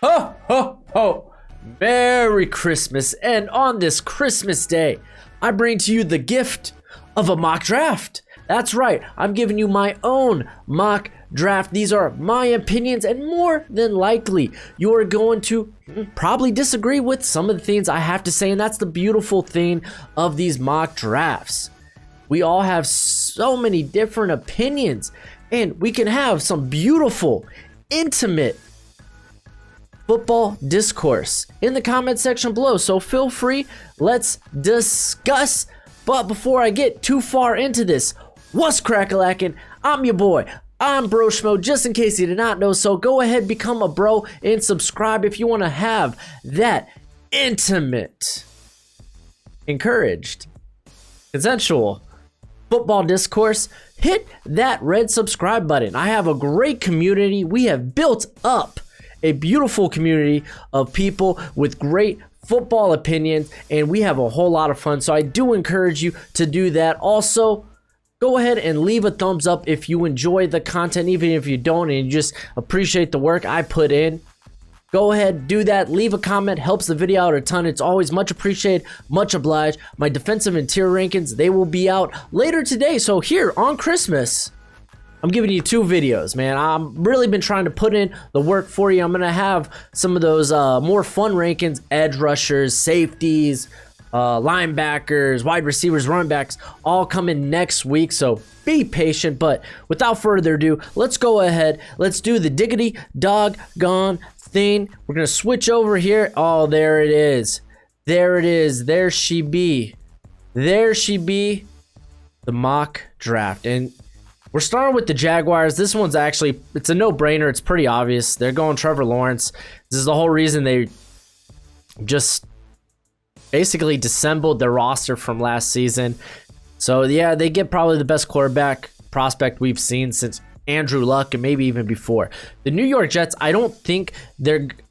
Ho, ho, ho! Merry Christmas, and on this Christmas Day, I bring to you the gift of a mock draft. That's right, I'm giving you my own mock draft. These are my opinions, and more than likely, you are going to probably disagree with some of the things I have to say, and that's the beautiful thing of these mock drafts. We all have so many different opinions, and we can have some beautiful, intimate football discourse in the comment section below. So feel free, let's discuss. But before I get too far into this, what's crack-a-lackin'? I'm your boy, I'm Bro Schmo, just in case you did not know. So go ahead, become a bro, and subscribe if you want to have that intimate, encouraged, consensual football discourse. Hit that red subscribe button. I have a great community. We have built up a beautiful community of people with great football opinions, and we have a whole lot of fun. So I do encourage you to do that. Also, go ahead and leave a thumbs up if you enjoy the content, even if you don't and you just appreciate the work I put in. Go ahead, do that. Leave a comment, helps the video out a ton. It's always much appreciated, much obliged. My defensive interior rankings, they will be out later today. So here on Christmas, I'm giving you 2 videos, man. I've really been trying to put in the work for you. I'm going to have some of those more fun rankings, edge rushers, safeties, linebackers, wide receivers, running backs, all coming next week. So be patient. But without further ado, let's go ahead. Let's do the diggity doggone thing. We're going to switch over here. Oh, there it is. There it is. There she be. There she be. The mock draft. And we're starting with the Jaguars. This one's actually, it's a no-brainer. It's pretty obvious. They're going Trevor Lawrence. This is the whole reason they just basically dissembled their roster from last season. So, yeah, they get probably the best quarterback prospect we've seen since Andrew Luck and maybe even before. The New York Jets, I don't think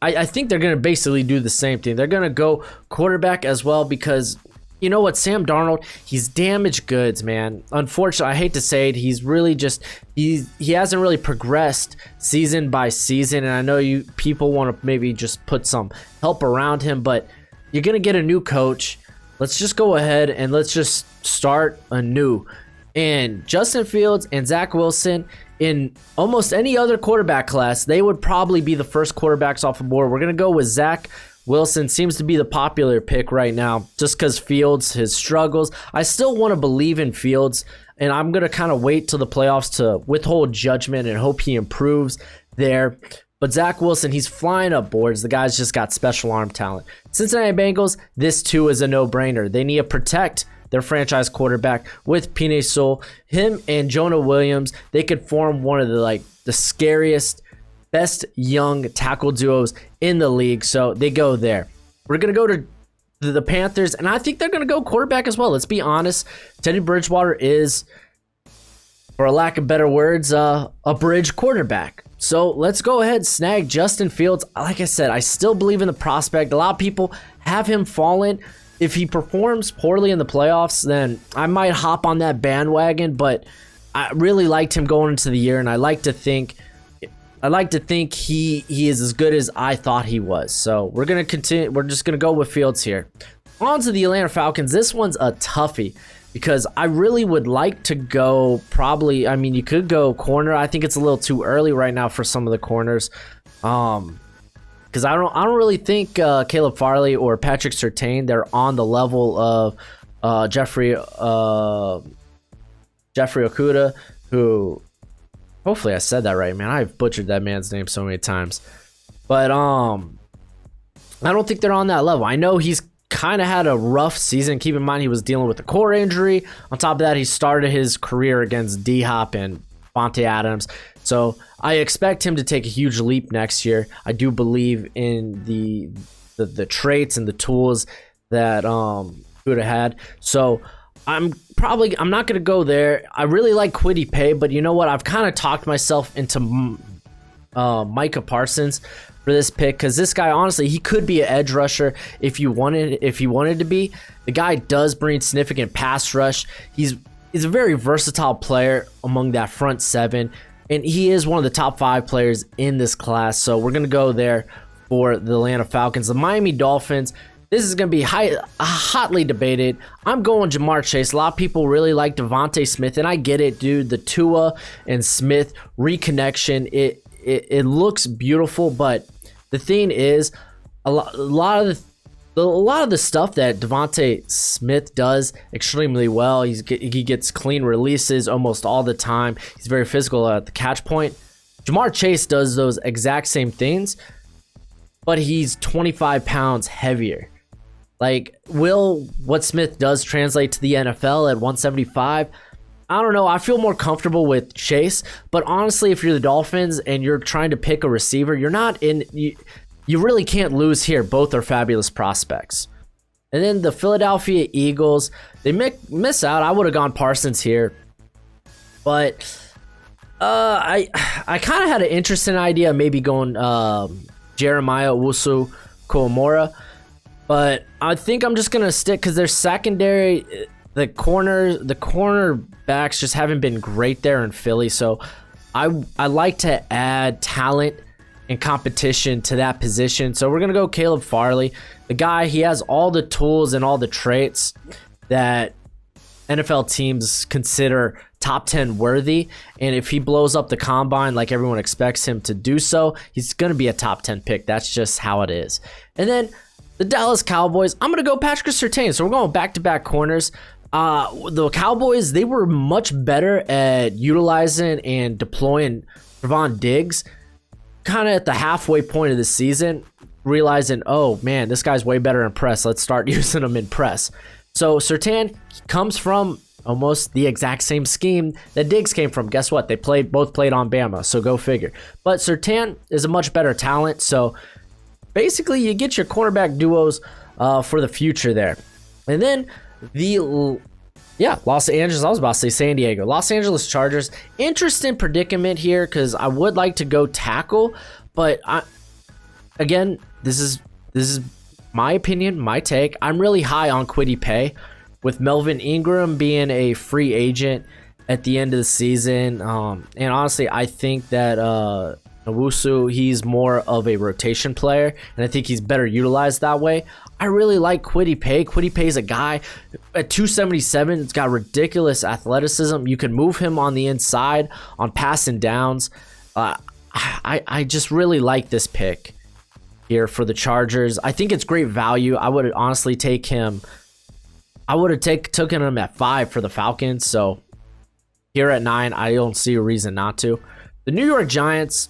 I think they're going to basically do the same thing. They're going to go quarterback as well because you know what, Sam Darnold, he's damaged goods, man. Unfortunately, I hate to say it, he's really just he hasn't really progressed season by season, and I know you people want to maybe just put some help around him, but you're gonna get a new coach. Let's just go ahead and let's just start anew. And Justin Fields and Zach Wilson, in almost any other quarterback class, they would probably be the first quarterbacks off the board. We're gonna go with Zach Wilson. Seems to be the popular pick right now just because Fields, his struggles. I still want to believe in Fields, and I'm going to kind of wait till the playoffs to withhold judgment and hope he improves there. But Zach Wilson, he's flying up boards. The guy's just got special arm talent. Cincinnati Bengals, this too is a no-brainer. They need to protect their franchise quarterback with Penei Sewell. Him and Jonah Williams, they could form one of the scariest, best young tackle duos in the league, so they go there. We're going to go to the Panthers, and I think they're going to go quarterback as well. Let's be honest. Teddy Bridgewater is, for a lack of better words, a bridge quarterback. So let's go ahead and snag Justin Fields. Like I said, I still believe in the prospect. A lot of people have him fallen. If he performs poorly in the playoffs, then I might hop on that bandwagon, but I really liked him going into the year, and I like to think he is as good as I thought he was. So we're going to continue. We're just going to go with Fields here. On to the Atlanta Falcons. This one's a toughie because I really would like to go probably, I mean, you could go corner. I think it's a little too early right now for some of the corners. Because I don't really think Caleb Farley or Patrick Surtain, they're on the level of Jeffrey Okudah, who, hopefully I said that right, man. I've butchered that man's name so many times. But I don't think they're on that level. I know he's kind of had a rough season. Keep in mind he was dealing with a core injury. On top of that, he started his career against D-Hop and Vontae Adams. So I expect him to take a huge leap next year. I do believe in the traits and the tools that Okudah had. So I'm not going to go there. I really like Kwity Paye, but you know what? I've kind of talked myself into Micah Parsons for this pick because this guy, honestly, he could be an edge rusher if he wanted to be. The guy does bring significant pass rush. He's a very versatile player among that front seven, and he is one of the top 5 players in this class. So we're going to go there for the Atlanta Falcons. The Miami Dolphins, this is going to be hotly debated. I'm going Jamar Chase. A lot of people really like Devontae Smith, and I get it, dude. The Tua and Smith reconnection, it looks beautiful, but the thing is, a lot of the stuff that Devontae Smith does extremely well. He gets clean releases almost all the time. He's very physical at the catch point. Jamar Chase does those exact same things, but he's 25 pounds heavier. Like, will what Smith does translate to the NFL at 175? I don't know. I feel more comfortable with Chase, but honestly, if you're the Dolphins and you're trying to pick a receiver, you're not in... You really can't lose here. Both are fabulous prospects. And then the Philadelphia Eagles, they miss out. I would have gone Parsons here. But I kind of had an interesting idea, maybe going Jeremiah Owusu-Koramoah. But I think I'm just going to stick because their secondary, the cornerbacks just haven't been great there in Philly. So I like to add talent and competition to that position. So we're going to go Caleb Farley. The guy, he has all the tools and all the traits that NFL teams consider top 10 worthy. And if he blows up the combine like everyone expects him to do so, he's going to be a top 10 pick. That's just how it is. And then the Dallas Cowboys, I'm going to go Patrick Surtain. So we're going back-to-back corners. The Cowboys, they were much better at utilizing and deploying Trevon Diggs kind of at the halfway point of the season, realizing, oh man, this guy's way better in press. Let's start using him in press. So Surtain comes from almost the exact same scheme that Diggs came from. Guess what? They both played on Bama, so go figure. But Surtain is a much better talent. So basically, you get your cornerback duos for the future there. And then Los Angeles, I was about to say San Diego. Los Angeles Chargers, interesting predicament here because I would like to go tackle, but again, this is my opinion, my take. I'm really high on Kwity Paye, with Melvin Ingram being a free agent at the end of the season. And honestly, I think that Owusu, he's more of a rotation player, and I think he's better utilized that way. I really like Kwity Paye. Kwity Paye's a guy at 277. It's got ridiculous athleticism. You can move him on the inside on passing downs. I just really like this pick here for the Chargers. I think it's great value. I would honestly take him. I would have taken him at 5 for the Falcons. So here at 9, I don't see a reason not to. The New York Giants.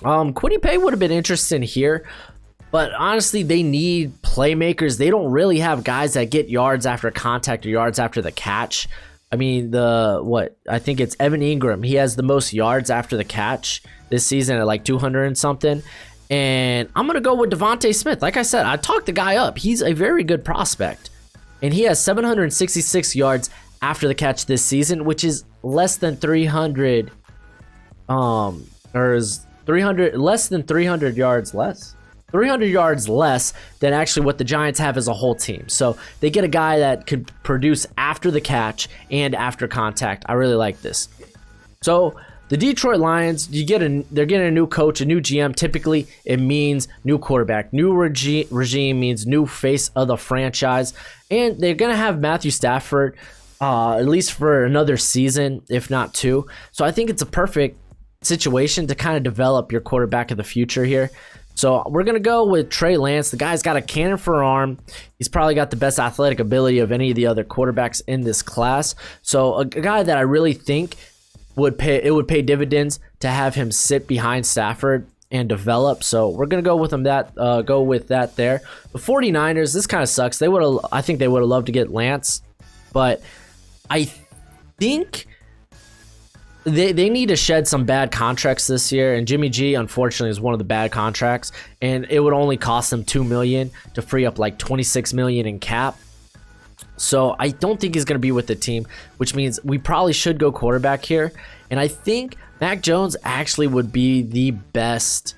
Kwity Paye would have been interesting here, but honestly, they need playmakers. They don't really have guys that get yards after contact or yards after the catch. I mean, I think it's Evan Ingram. He has the most yards after the catch this season at like 200 and something. And I'm going to go with Devontae Smith. Like I said, I talked the guy up. He's a very good prospect. And he has 766 yards after the catch this season, which is less than 300 less than 300 yards less. 300 yards less than actually what the Giants have as a whole team. So they get a guy that could produce after the catch and after contact. I really like this. So the Detroit Lions, they're getting a new coach, a new GM. Typically, it means new quarterback. New regime means new face of the franchise. And they're going to have Matthew Stafford at least for another season, if not 2. So I think it's a perfect situation to kind of develop your quarterback of the future here. So we're going to go with Trey Lance. The guy's got a cannon for an arm. He's probably got the best athletic ability of any of the other quarterbacks in this class. So a guy that I really think would pay dividends to have him sit behind Stafford and develop. So we're going to go with him go with that there. The 49ers, this kind of sucks. I think they would have loved to get Lance, but I think they need to shed some bad contracts this year, and Jimmy G, unfortunately, is one of the bad contracts, and it would only cost them $2 million to free up like $26 million in cap. So I don't think he's going to be with the team, which means we probably should go quarterback here. And I think Mac Jones actually would be the best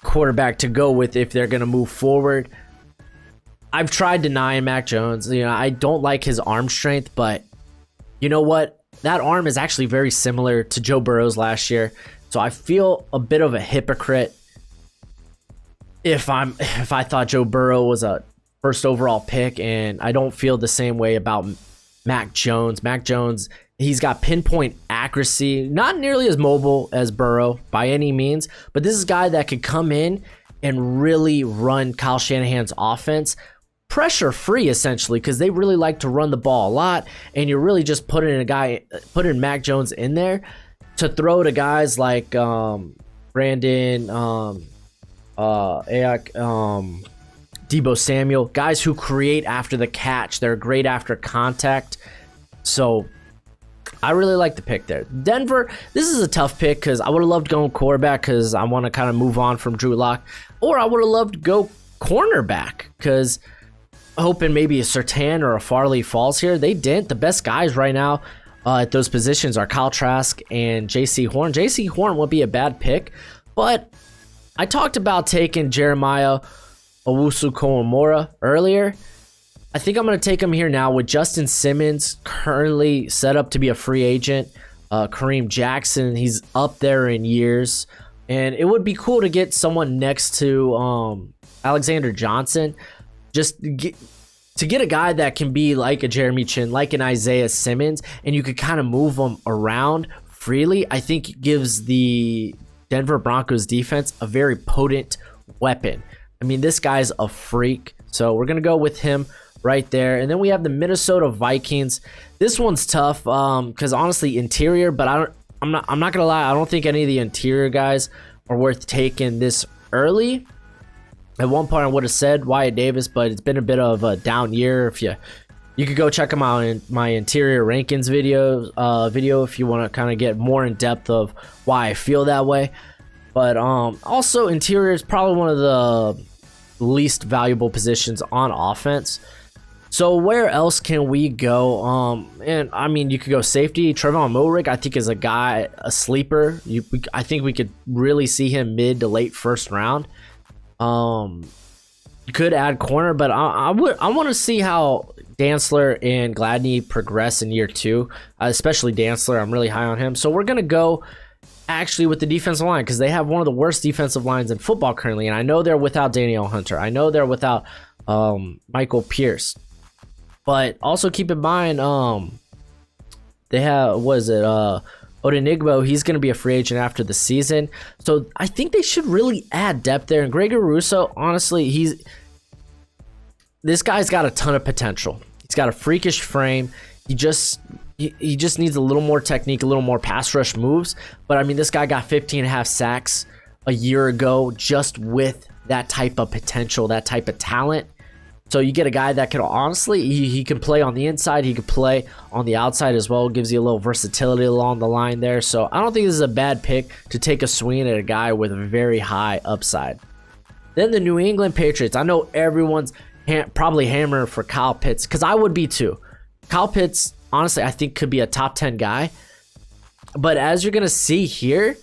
quarterback to go with if they're going to move forward. I've tried denying Mac Jones. I don't like his arm strength, but you know what? That arm is actually very similar to Joe Burrow's last year. So I feel a bit of a hypocrite if I thought Joe Burrow was a first overall pick, and I don't feel the same way about Mac Jones. Mac Jones, he's got pinpoint accuracy, not nearly as mobile as Burrow by any means, but this is a guy that could come in and really run Kyle Shanahan's offense pressure free, essentially, because they really like to run the ball a lot, and you're really just putting Mac Jones in there to throw to guys like Brandon Ayuk, Debo Samuel, guys who create after the catch. They're great after contact. So I really like the pick there. Denver, this is a tough pick because I would have loved going quarterback because I want to kind of move on from Drew Lock, or I would have loved to go cornerback because hoping maybe a Surtain or a Farley falls here. They didn't. The best guys right now at those positions are Kyle Trask and J.C. Horn. J.C. Horn would be a bad pick, but I talked about taking Jeremiah Owusu-Koramoah earlier. I think I'm going to take him here now with Justin Simmons currently set up to be a free agent. Kareem Jackson, he's up there in years. And it would be cool to get someone next to Alexander Johnson. Just to get a guy that can be like a Jeremy Chin, like an Isaiah Simmons, and you could kind of move them around freely. I think it gives the Denver Broncos defense a very potent weapon. I mean, this guy's a freak. So we're going to go with him right there. And then we have the Minnesota Vikings. This one's tough because honestly, interior, but I'm not going to lie. I don't think any of the interior guys are worth taking this early. At one point, I would have said Wyatt Davis, but it's been a bit of a down year. If you could go check them out in my interior rankings video if you want to kind of get more in depth of why I feel that way. But also, interior is probably one of the least valuable positions on offense. So where else can we go? And I mean, you could go safety. Trevon Moehrig, I think, is a sleeper. I think we could really see him mid to late first round. You could add corner, but I want to see how Dantzler and Gladney progress in year two, especially Dantzler. I'm really high on him. So we're going to go actually with the defensive line because they have one of the worst defensive lines in football currently. And I know they're without Danielle Hunter. I know they're without Michael Pierce. But also keep in mind, they have, Odenigbo, he's going to be a free agent after the season. So I think they should really add depth there. And Gregory Rousseau, honestly, this guy's got a ton of potential. He's got a freakish frame. He just needs a little more technique, a little more pass rush moves. But I mean, this guy got 15.5 sacks a year ago just with that type of potential, that type of talent. So you get a guy that can honestly, he can play on the inside, he could play on the outside as well. Gives you a little versatility along the line there. So I don't think this is a bad pick to take a swing at a guy with a very high upside. Then the New England Patriots. I know everyone's probably hammering for Kyle Pitts because I would be too. Kyle Pitts, honestly, I think could be a top 10 guy. But as you're going to see here,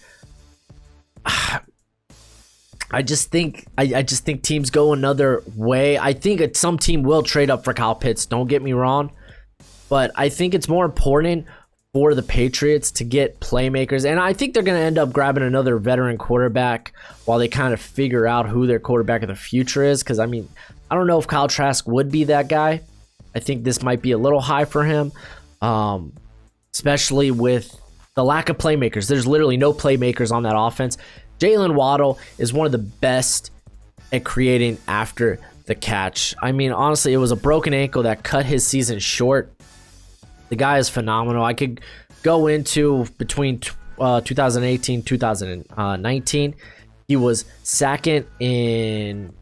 I just think teams go another way. I think some team will trade up for Kyle Pitts. Don't get me wrong, but I think it's more important for the Patriots to get playmakers, and I think they're going to end up grabbing another veteran quarterback while they kind of figure out who their quarterback of the future is. Because I mean, I don't know if Kyle Trask would be that guy. I think this might be a little high for him, especially with the lack of playmakers. There's literally no playmakers on that offense. Jalen Waddle is one of the best at creating after the catch. I mean, honestly, it was a broken ankle that cut his season short. The guy is phenomenal. I could go into between 2018 2019. He was second in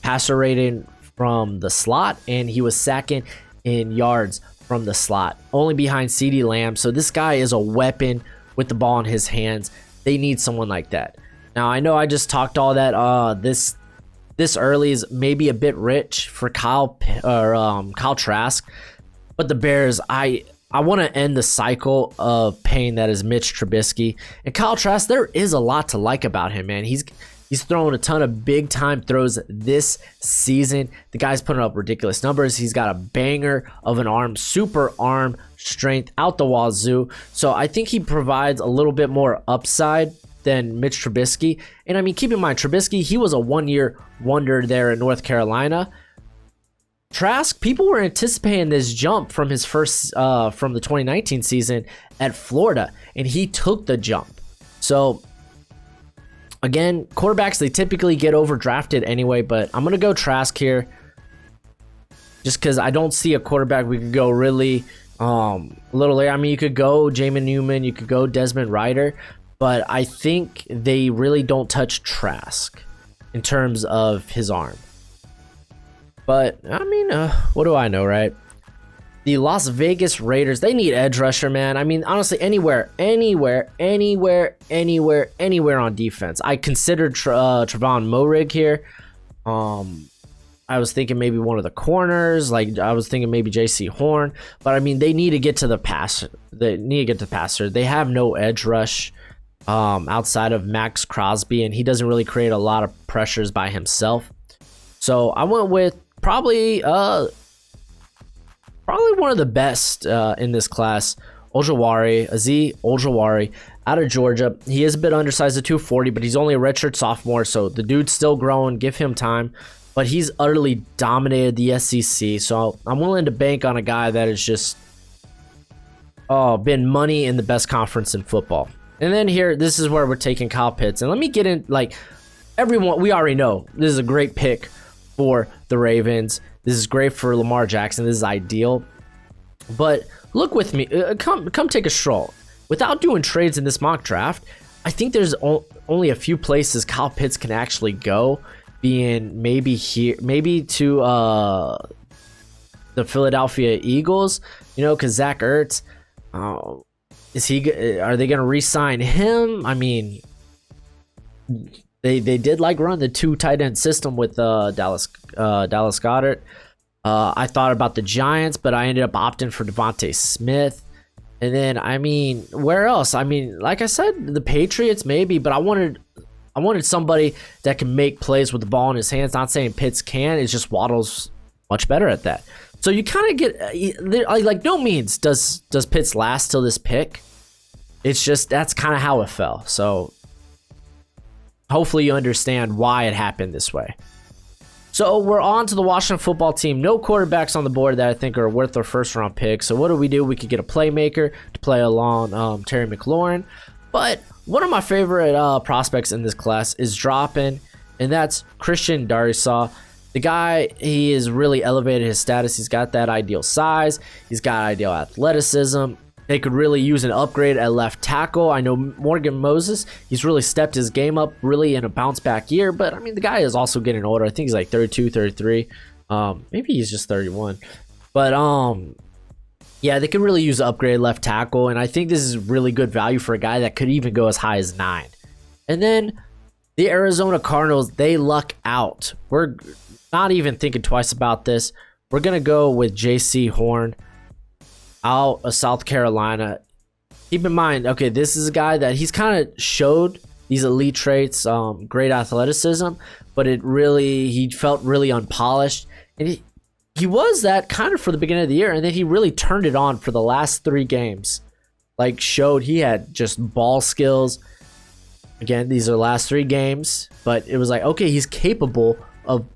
passer rating from the slot, and he was second in yards from the slot, only behind CeeDee Lamb. So this guy is a weapon with the ball in his hands. They need someone like that. Now, I know I just talked all that. This early is maybe a bit rich for Kyle Trask, but the Bears, I want to end the cycle of pain that is Mitch Trubisky. And Kyle Trask, there is a lot to like about him, man. He's throwing a ton of big time throws this season. The guy's putting up ridiculous numbers. He's got a banger of an arm, super arm strength out the wazoo. So I think he provides a little bit more upside than Mitch Trubisky. And I mean, keep in mind, Trubisky, he was a one-year wonder there in North Carolina. Trask, people were anticipating this jump from his first, from the 2019 season at Florida, and he took the jump. So, again, quarterbacks, they typically get overdrafted anyway, but I'm going to go Trask here just because I don't see a quarterback we could go really a little later. I mean, you could go Jamin Newman, you could go Desmond Ridder, but I think they really don't touch Trask in terms of his arm. But, I mean, what do I know, right? The Las Vegas Raiders, they need edge rusher, man. I mean, honestly, anywhere on defense. I considered Trevon Moehrig here. I was thinking maybe one of the corners. Like, I was thinking maybe J.C. Horn. But, I mean, they need to get to the passer. They have no edge rush outside of Max Crosby, and he doesn't really create a lot of pressures by himself. So, I went with probably one of the best in this class, Azeez Ojulari out of Georgia. He is a bit undersized at 240, but he's only a redshirt sophomore, so the dude's still growing. Give him time. But he's utterly dominated the SEC, so I'm willing to bank on a guy that has just been money in the best conference in football. And then here, this is where we're taking Kyle Pitts. And let me get in, like, everyone, we already know this is a great pick for the Ravens. This is great for Lamar Jackson. This is ideal. But look with me. Come take a stroll. Without doing trades in this mock draft, I think there's only a few places Kyle Pitts can actually go. Being maybe here, maybe to the Philadelphia Eagles, you know, because Zach Ertz, are they going to re-sign him? I mean, they did like run the 2 tight end system with Dallas Goedert. I thought about the Giants, but I ended up opting for Devontae Smith. And then, I mean, where else? I mean, like I said, the Patriots maybe, but I wanted somebody that can make plays with the ball in his hands. Not saying Pitts can, it's just Waddle's much better at that. So you kind of get, like, no means does Pitts last till this pick. It's just, that's kind of how it fell. So hopefully you understand why it happened this way. So we're on to the Washington football team. No quarterbacks on the board that I think are worth their first round pick. So what do? We could get a playmaker to play along Terry McLaurin. But one of my favorite prospects in this class is dropping, and that's Christian Darrisaw. The guy, he has really elevated his status. He's got that ideal size. He's got ideal athleticism. They could really use an upgrade at left tackle. I know Morgan Moses, he's really stepped his game up really in a bounce back year, but I mean, the guy is also getting older. I think he's like 32, 33. Maybe he's just 31. But yeah, they could really use an upgrade left tackle, and I think this is really good value for a guy that could even go as high as 9. And then the Arizona Cardinals, they luck out. We're not even thinking twice about this. We're going to go with J.C. Horn out of South Carolina. Keep in mind, okay, this is a guy that he's kind of showed these elite traits, great athleticism, but he felt really unpolished. And he was that kind of for the beginning of the year, and then he really turned it on for the last 3 games. Like, showed he had just ball skills. Again, these are the last 3 games, but it was like, okay, he's capable of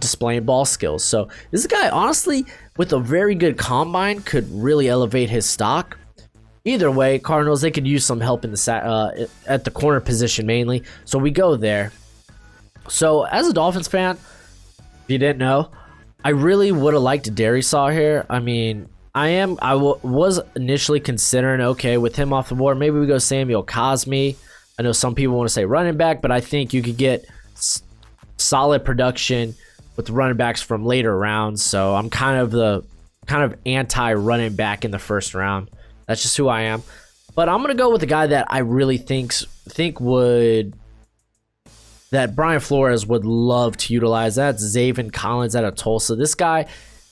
displaying ball skills. So this guy, honestly, with a very good combine, could really elevate his stock. Either way, Cardinals, they could use some help in the at the corner position mainly. So we go there. So as a Dolphins fan, if you didn't know, I really would have liked Darrisaw here. I mean, I was initially considering, okay, with him off the board, maybe we go Samuel Cosmi. I know some people want to say running back, but I think you could get solid production with running backs from later rounds. So I'm kind of anti running back in the first round. That's just who I am. But I'm gonna go with the guy that I really think that Brian Flores would love to utilize. That's Zaven Collins out of Tulsa. This guy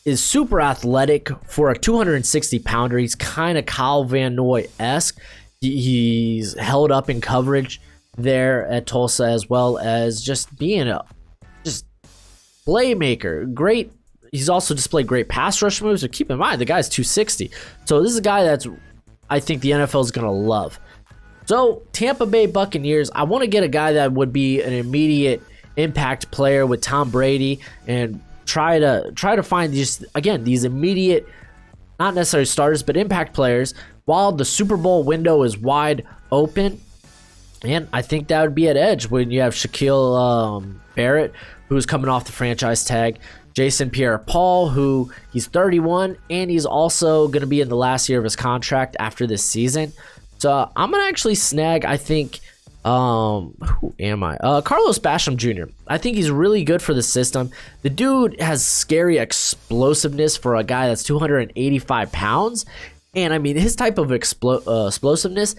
is super athletic for a 260 pounder. He's kind of Kyle Van Noy-esque. He's held up in coverage there at Tulsa, as well as just being a playmaker. Great. He's also displayed great pass rush moves. So keep in mind, the guy's 260. So this is a guy that's, I think the NFL is going to love. So Tampa Bay Buccaneers, I want to get a guy that would be an immediate impact player with Tom Brady and try to find these immediate, not necessarily starters, but impact players while the Super Bowl window is wide open. And I think that would be at edge when you have Shaquille Barrett, who's coming off the franchise tag, Jason Pierre-Paul, who he's 31, and he's also going to be in the last year of his contract after this season. So I'm going to actually snag, I think, who am I? Carlos Basham Jr. I think he's really good for the system. The dude has scary explosiveness for a guy that's 285 pounds. And I mean, his type of explosiveness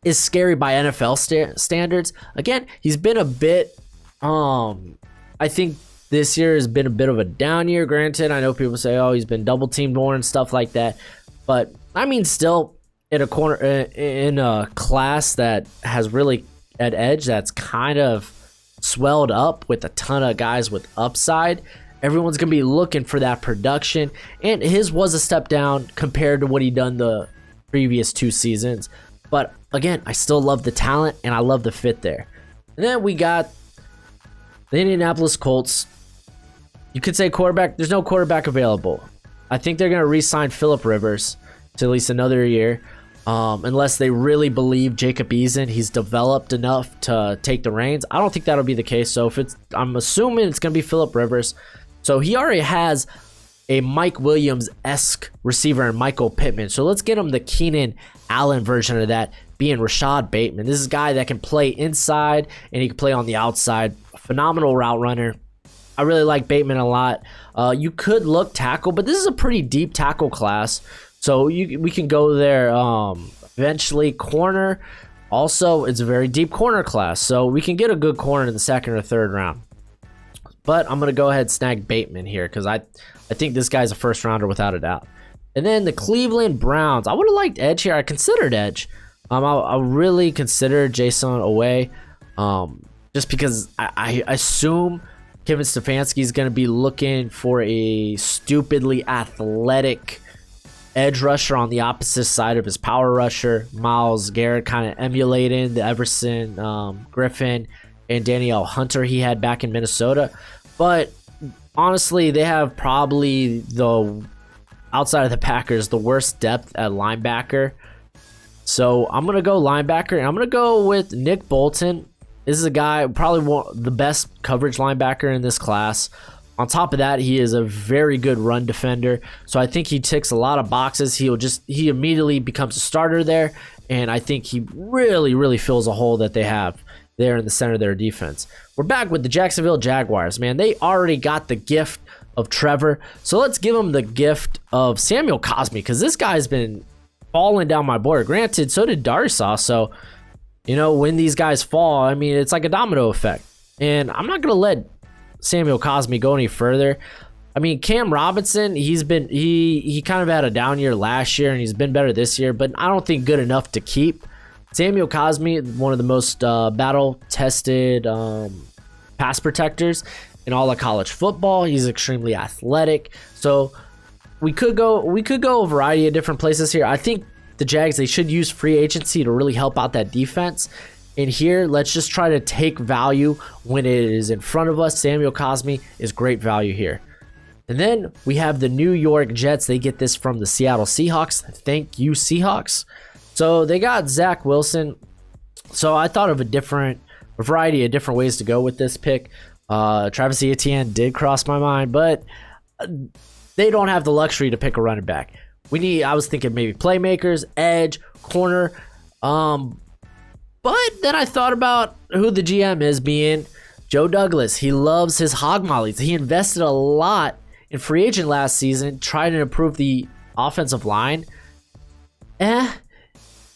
is scary by NFL standards. Again, he's been a bit, I think this year has been a bit of a down year. Granted, I know people say, oh, he's been double teamed more and stuff like that. But I mean, still in a class that has really at edge, that's kind of swelled up with a ton of guys with upside. Everyone's going to be looking for that production. And his was a step down compared to what he done the previous 2 seasons. But again, I still love the talent and I love the fit there. And then we got the Indianapolis Colts. You could say quarterback. There's no quarterback available. I think they're going to re-sign Phillip Rivers to at least another year. Unless they really believe Jacob Eason, he's developed enough to take the reins. I don't think that'll be the case. So I'm assuming it's going to be Phillip Rivers. So he already has a Mike Williams-esque receiver in Michael Pittman. So let's get him the Keenan Allen version of that, being Rashad Bateman. This is a guy that can play inside and he can play on the outside. Phenomenal route runner. I really like Bateman a lot. You could look tackle, but this is a pretty deep tackle class. So we can go there eventually. Corner, also, it's a very deep corner class. So we can get a good corner in the 2nd or 3rd round. But I'm going to go ahead and snag Bateman here because I think this guy's a first rounder without a doubt. And then the Cleveland Browns. I would have liked edge here. I considered edge. I really considered Jason Away just because I assume Kevin Stefanski is going to be looking for a stupidly athletic edge rusher on the opposite side of his power rusher. Myles Garrett kind of emulating the Everson Griffin and Danielle Hunter he had back in Minnesota. But honestly, they have probably outside of the Packers, the worst depth at linebacker. So I'm going to go linebacker, and I'm going to go with Nick Bolton. This is a guy, probably the best coverage linebacker in this class. On top of that, he is a very good run defender. So I think he ticks a lot of boxes. He immediately becomes a starter there. And I think he really, really fills a hole that they have there in the center of their defense. We're back with the Jacksonville Jaguars, man. They already got the gift of Trevor. So let's give them the gift of Samuel Cosmi, because this guy's been falling down my board. Granted, so did Darsaw. So, when these guys fall, I mean, it's like a domino effect. And I'm not going to let Samuel Cosmi go any further. I mean, Cam Robinson, he kind of had a down year last year, and he's been better this year, but I don't think good enough to keep. Samuel Cosmi, one of the most battle-tested pass protectors in all of college football. He's extremely athletic. So we could go a variety of different places here. I think the Jags, they should use free agency to really help out that defense. And here, let's just try to take value when it is in front of us. Samuel Cosmi is great value here. And then we have the New York Jets. They get this from the Seattle Seahawks. Thank you, Seahawks. So they got Zach Wilson. So I thought of a variety of different ways to go with this pick. Travis Etienne did cross my mind, but they don't have the luxury to pick a running back. I was thinking maybe playmakers, edge, corner. But then I thought about who the GM is, being Joe Douglas. He loves his hog mollies. He invested a lot in free agent last season, trying to improve the offensive line.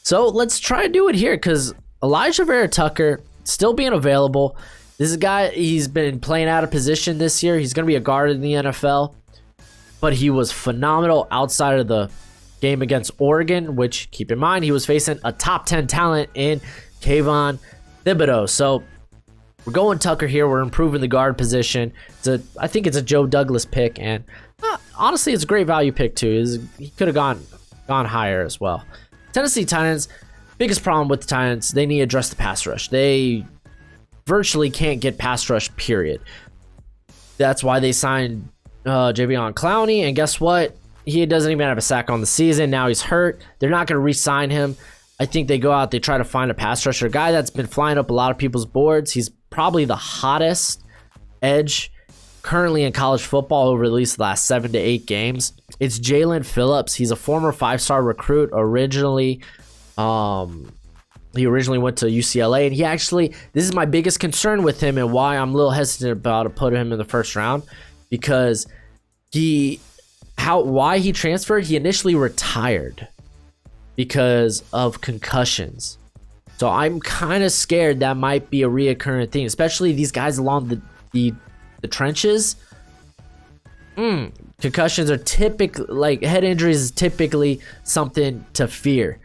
So let's try to do it here, because Elijah Vera Tucker still being available. This is a guy, he's been playing out of position this year. He's going to be a guard in the NFL, but he was phenomenal outside of the game against Oregon, which, keep in mind, he was facing a top 10 talent in Kayvon Thibodeau. So we're going Tucker here. We're improving the guard position. I think it's a Joe Douglas pick, and honestly, it's a great value pick too. He could have gone higher as well. Tennessee Titans, biggest problem with the Titans, they need to address the pass rush. They virtually can't get pass rush, period. That's why they signed Javion Clowney, and guess what? He doesn't even have a sack on the season. Now he's hurt. They're not going to re-sign him. I think they go out, they try to find a pass rusher, a guy that's been flying up a lot of people's boards. He's probably the hottest edge currently in college football over at least the last 7 to 8 games. It's Jalen Phillips. He's a former 5-star recruit. He originally went to UCLA, and this is my biggest concern with him and why I'm a little hesitant about to put him in the first round, because why he transferred, he initially retired because of concussions. So I'm kind of scared that might be a reoccurring thing, especially these guys along the trenches. Concussions are typically, like, head injuries is typically something to fear.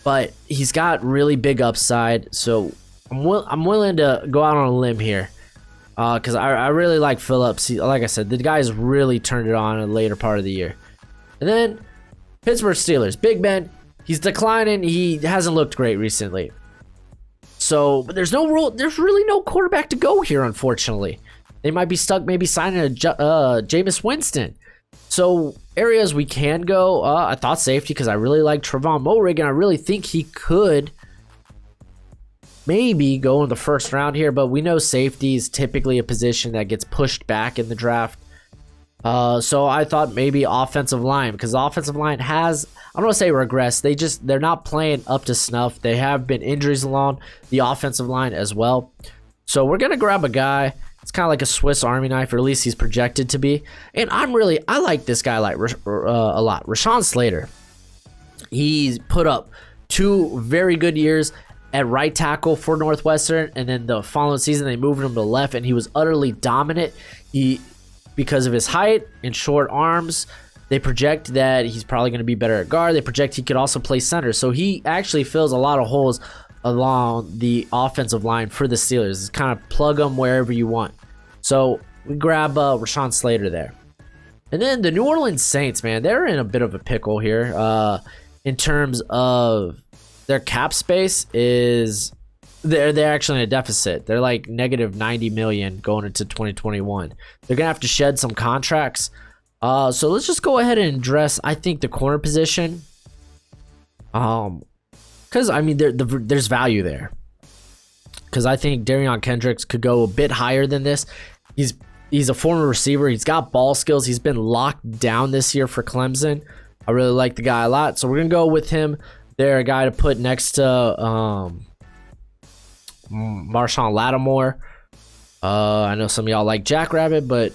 But he's got really big upside, so I'm willing to go out on a limb here, because I really like Phillips. Like I said, the guy's really turned it on in the later part of the year. And then Pittsburgh Steelers, Big Ben, he's declining. He hasn't looked great recently. So but there's really no quarterback to go here, unfortunately. They might be stuck maybe signing a Jameis Winston. So areas we can go, I thought safety, because I really like Trevon Moehrig, and I really think he could maybe go in the first round here, but we know safety is typically a position that gets pushed back in the draft. So I thought maybe offensive line, because the offensive line has, I don't want to say regressed, they're not playing up to snuff. They have been injuries along the offensive line as well. So we're going to grab a guy. It's kind of like a Swiss Army knife, or at least he's projected to be. And I like this guy a lot. Rashawn Slater. He's put up 2 very good years at right tackle for Northwestern, and then the following season they moved him to left, and he was utterly dominant. Because of his height and short arms, they project that he's probably going to be better at guard. They project he could also play center. So he actually fills a lot of holes along the offensive line for the Steelers. It's kind of plug them wherever you want. So we grab Rashawn Slater there. And then the New Orleans Saints, man, they're in a bit of a pickle here. In terms of their cap space, they're actually in a deficit. They're like negative $90 million going into 2021. They're gonna have to shed some contracts. So let's just go ahead and address, I think, the corner position. Because I mean, there's value there. Because I think Darion Kendricks could go a bit higher than this. He's a former receiver. He's got ball skills. He's been locked down this year for Clemson. I really like the guy a lot, so we're gonna go with him. They're a guy to put next to Marshawn Lattimore. I know some of y'all like Jackrabbit, but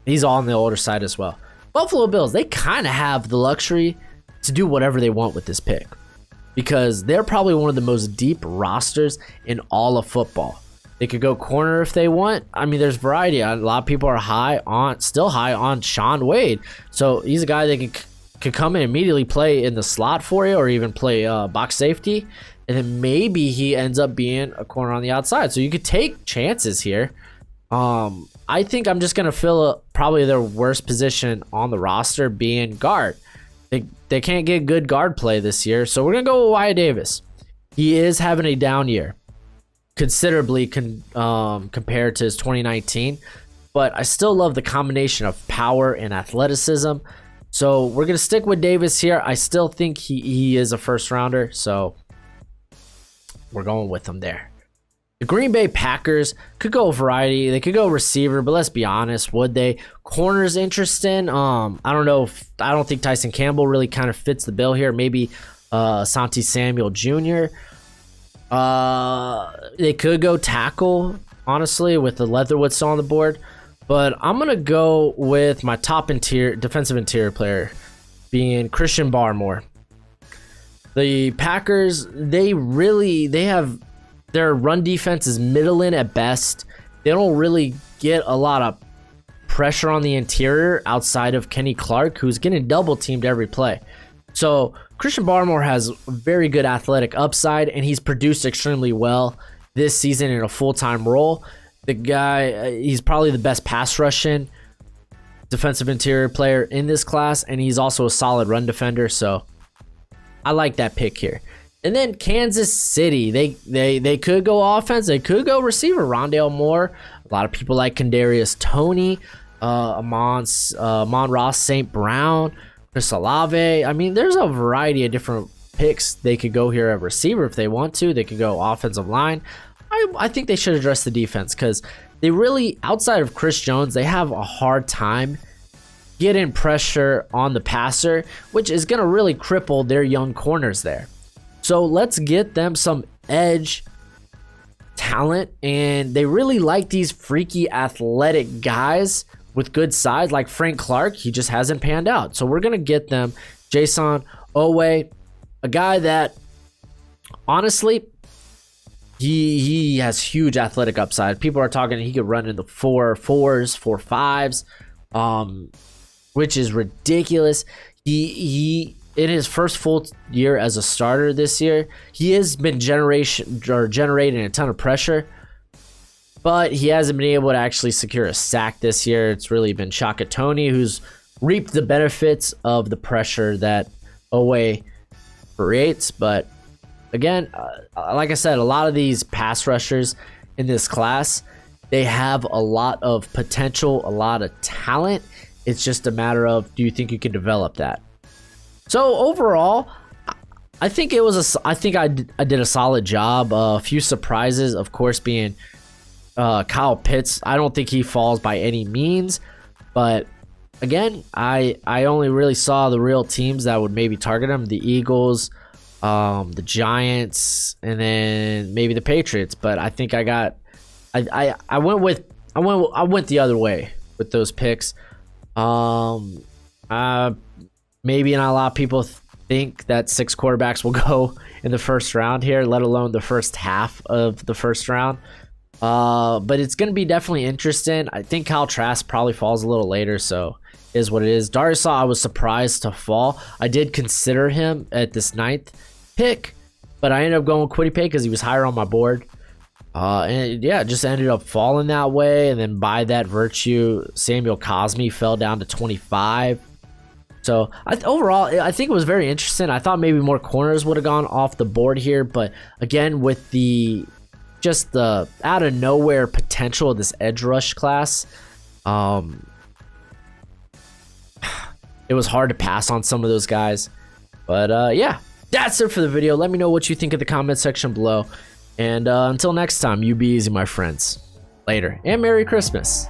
he's all on the older side as well. Buffalo Bills, they kind of have the luxury to do whatever they want with this pick, because they're probably one of the most deep rosters in all of football. They could go corner if they want. I mean, there's variety. A lot of people are still high on Shaun Wade. So he's a guy that could come and immediately play in the slot for you, or even play box safety. And then maybe he ends up being a corner on the outside. So you could take chances here. I think I'm just going to fill probably their worst position on the roster, being guard. They can't get good guard play this year. So we're going to go with Wyatt Davis. He is having a down year, considerably compared to his 2019. But I still love the combination of power and athleticism. So we're going to stick with Davis here. I still think he is a first rounder. So we're going with him there. The Green Bay Packers could go variety. They could go receiver, but let's be honest, would they? Corners interesting. I don't know. I don't think Tyson Campbell really kind of fits the bill here. Maybe Asante Samuel Jr. They could go tackle, honestly, with the Leatherwood still on the board. But I'm going to go with my top defensive interior player, being Christian Barmore. The Packers, their run defense is middling at best. They don't really get a lot of pressure on the interior outside of Kenny Clark, who's getting double teamed every play. So Christian Barmore has very good athletic upside, and he's produced extremely well this season in a full-time role. The guy, he's probably the best pass rushing defensive interior player in this class, and he's also a solid run defender. So I like that pick here. And then Kansas City, they could go offense, they could go receiver. Rondale Moore, a lot of people like Kadarius Toney, Amon-Ra St. Brown, Chris Olave. I mean, there's a variety of different picks. They could go here at receiver if they want to. They could go offensive line. I think they should address the defense because they really, outside of Chris Jones, they have a hard time getting pressure on the passer, which is going to really cripple their young corners there. So let's get them some edge talent, and they really like these freaky athletic guys with good size like Frank Clark. He just hasn't panned out. So we're going to get them Jason Owe, a guy that honestly, he has huge athletic upside. People are talking he could run in the 4.4s, 4.5s, which is ridiculous. He in his first full year as a starter this year, he has been generating a ton of pressure, but he hasn't been able to actually secure a sack this year. It's really been Shaka Toney who's reaped the benefits of the pressure that Owe creates. But again, like I said, a lot of these pass rushers in this class, they have a lot of potential, a lot of talent. It's just a matter of, do you think you can develop that? So overall, I think I did a solid job. A few surprises, of course, being Kyle Pitts. I don't think he falls by any means, but again, I only really saw the real teams that would maybe target him: the Eagles, the Giants, and then maybe the Patriots. But I think I went the other way with those picks. Maybe not a lot of people think that 6 quarterbacks will go in the first round here, let alone the first half of the first round. But it's going to be definitely interesting. I think Kyle Trask probably falls a little later, so it is what it is. Darius, I was surprised to fall. I did consider him at this 9th pick, but I ended up going with Kwity Paye because he was higher on my board. And yeah, it just ended up falling that way. And then by that virtue, Samuel Cosmi fell down to 25. So overall, I think it was very interesting. I thought maybe more corners would have gone off the board here, but again, with the out of nowhere potential of this edge rush class, it was hard to pass on some of those guys. But yeah, that's it for the video. Let me know what you think in the comment section below. And until next time, you be easy, my friends. Later, and Merry Christmas.